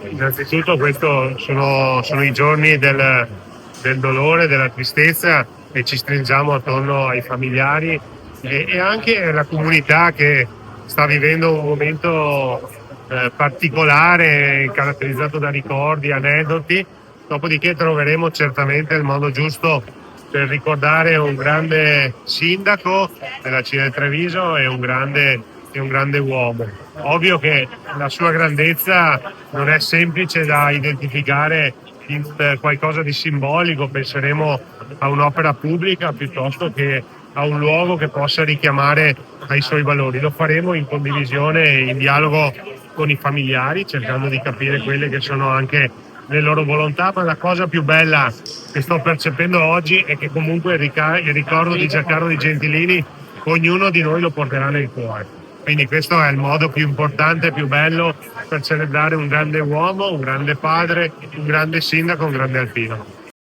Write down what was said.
Innanzitutto questo sono i giorni del dolore, della tristezza, e ci stringiamo attorno ai familiari e anche alla comunità che sta vivendo un momento particolare, caratterizzato da ricordi, aneddoti. Dopodiché troveremo certamente il modo giusto per ricordare un grande sindaco della Cina di Treviso e un grande uomo. Ovvio che la sua grandezza non è semplice da identificare in qualcosa di simbolico. Penseremo a un'opera pubblica piuttosto che a un luogo che possa richiamare ai suoi valori. Lo faremo in condivisione e in dialogo con i familiari, cercando di capire quelle che sono anche le loro volontà, ma la cosa più bella che sto percependo oggi è che comunque il ricordo di Giancarlo Di Gentilini ognuno di noi lo porterà nel cuore. Quindi questo è il modo più importante, più bello per celebrare un grande uomo, un grande padre, un grande sindaco, un grande alpino.